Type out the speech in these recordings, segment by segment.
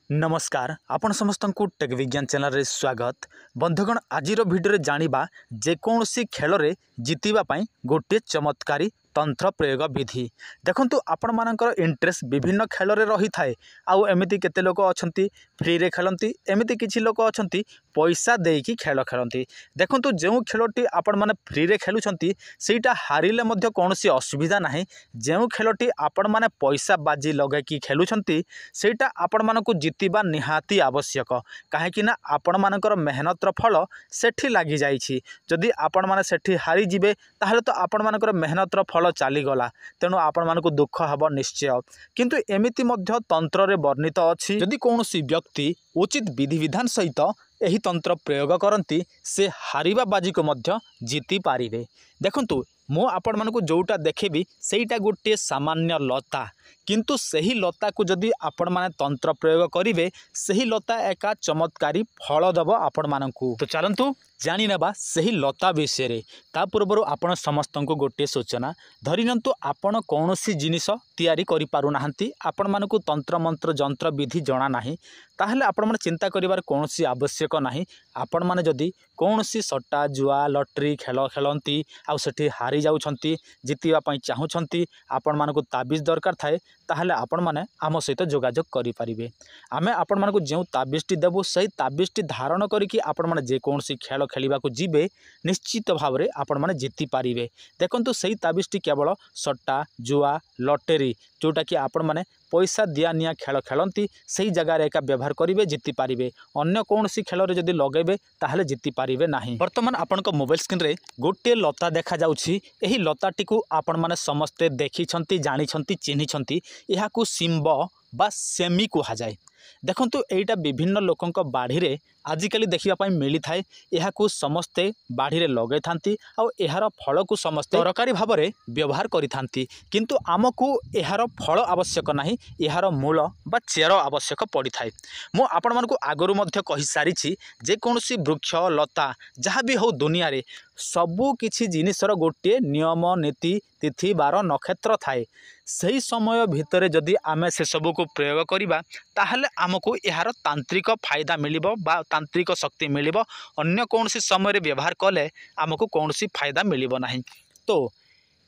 नमस्कार आपण समस्त को टेक विज्ञान चैनल रे स्वागत। बंधुगण आज भिडियो जानिबा जेकोसी खेल रे जितिबा पई गोटे चमत्कारी तंत्र प्रयोग विधि। देखंतु आपण मानकर इंटरेस्ट विभिन्न खेल रे रही थाए। आउ एमिति केते लोक अछंती फ्री रे खेलंती, एमिति किछि लोक अछंती पैसा देकी खेल खेलंती। देखंतु जेउ खेलटी आपण माने फ्री रे खेलुछंती सेटा हारिले मध्य कोनोसी असुविधा नाही। जेउ खेलटी आपण माने पैसा बाजी लगे की खेलुछंती सेटा आपण मानको जितिबा निहाती आवश्यक। काहेकि ना आपण मानकर मेहनतर फल सेठी लागी जाइछि। जदि आपण माने सेठी हारी जिबे ताहले तो आपण मानकर मेहनतर फल चली गला, तेणु आपण मानको दुख हब निश्चय। किंतु एमिति मध्य तंत्र रे वर्णित अछि जदि कोनोसी व्यक्ति उचित विधि विधान सहित एही तंत्र प्रयोग करती से हारिबा बाजी को मध्य जीति पारिबे। देखंतु मो आपण मानको जोटा देखेबी सेटा गोटे सामान्य लता, किंतु सही लता को जदि आपण माने तंत्र प्रयोग करिवे सही लता एका चमत्कारी फल दब आपण मानकू। तो चलंतु जानि नेबा सही लता विषय रे। ता पूर्व आपण समस्त को गोटे सूचना धरिनंतु आपण कौनसी जिनिस तैयारी करि पारु नाहंती, आपण मानकू तंत्र मंत्र जंत्र विधि जणा नाही, ताहले आपण माने चिंता करिवार कौनसी आवश्यक नाही। आपण माने जदि कौनसी सट्टा जुआ लटरी खेल खेलंती आउ सेठी हारी जाउछंती जितिबा पई चाहुछंती, आपण मानकू ताबिज दरकार थाए ताहले आपण माने आम सहित जोगाजोग करि पारिबे। आमे आपण मानकू जेउ ताबिजटी देबु सही ताबिजटी धारण करिकि आपण माने जे कोनसी खेल खेलिबा को जीवे निश्चित भाव रे आपण माने जीति पारिबे। देखंतु सही ताबिजटी केवल सट्टा जुआ लटरी जोटा कि आपण माने पैसा दिया निया खेल खेलंती सही जगह रे एका व्यवहार करिवे जीति पारिबे। अन्य कोनसी खेल रे जदि लगेबे ताहले जीति पारिबे नाही। वर्तमान आपण को मोबाइल स्क्रीन रे गोटे लता देखा जाउछि। एही लताटी को आपण माने समस्ते देखिछंती जानिछंती चिन्हिछंती। एहाकू सिंब बा सेमी कुहा जाए। देखंतु एटा विभिन्न लोकंक बाढ़ी रे आजिकली देखिबा पई मिली थाए। एहाकू समस्ते बाढ़ी रे लगे थांती आउ एहार फल को समस्ते तरकारी भाव रे व्यवहार करि थांती, किंतु आमकू एहार फल आवश्यक नाही, एहार मूल बा चेर आवश्यक पड़ी थाए। मो आपण मानकू आगरु मध्य कहि सारिछि जे कोनोसी वृक्ष लता जहाँ भी हो दुनिया रे सबु किछि जिनिसर गोटे नियम नीति तिथि बार नक्षत्र थाए। सही समय भितर जदि आमे से सबु को प्रयोग करिबा ताहले आमको एहार तांत्रिक फायदा मिलिबो बा तांत्रिक शक्ति मिलिबो। अन्य कोनोसी समय रे व्यवहार कले आमको कोनोसी फायदा मिलिबो नाही। तो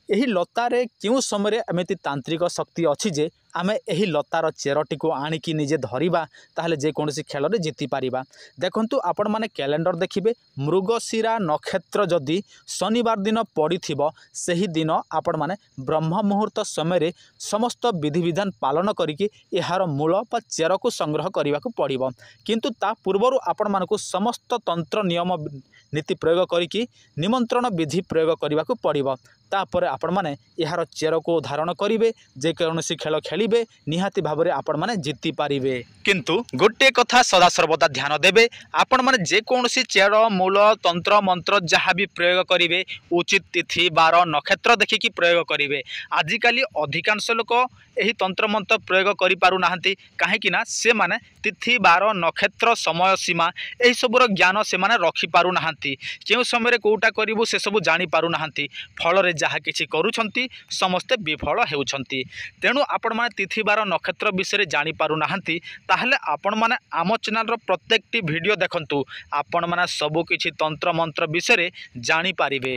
एही लतारे क्यों समय एमती तांत्रिक शक्ति अच्छी जे आमे एही लतार चेरटी को आनिकी निजे धरिबा ताहले जे कोनोसी खेल रे जीति पारिबा। देखंतु आपण माने कैलेंडर देखिबे मृगशिरा नक्षत्र जदि शनिवार दिन पड़िथिबो सही दिन आपण माने ब्रह्म मुहूर्त समय रे समस्त विधि विधान पालन करिकि एहार मूल बा चेर को संग्रह करने को पड़िबो। किंतु ता पूर्वरु आपण मानकू समस्त तंत्र नियम नीति प्रयोग करिकि निमंत्रण विधि प्रयोग करने को पड़िबो। तापर आपण माने एहार चेर को धारण करिवे जे कोनोसी खेल खेलिबे निहाती भाव रे आपण माने जीति पारिबे। किंतु गोटे कथा सदा सर्वदा ध्यान देबे, आपण माने जे कोनोसी चेर मूल तंत्र मंत्र जहाँ भी प्रयोग करिवे उचित तिथि बार नक्षत्र देखिकी प्रयोग करिवे। आजिकाली अधिकांश लोक एही तंत्र मंत्र प्रयोग करि पारु नाहंती, काहेकि ना से माने तिथि बार नक्षत्र समय सीमा एही सबुर ज्ञान से माने रखि पारु नाहंती। केउ समय रे कोउटा करिवु से सबु जानि पारु नाहंती, फल रे जहाँ किछि करूछंती समस्ते विफल हेउछंती। तेणु आपण माने तिथि बार नक्षत्र विषय जानि पारु नाहंती ताहले आपण माने आम चैनल रो प्रत्येकटी वीडियो देखंतु, आपण माने सबु किछि तंत्र मंत्र विषय जानि पारिबे।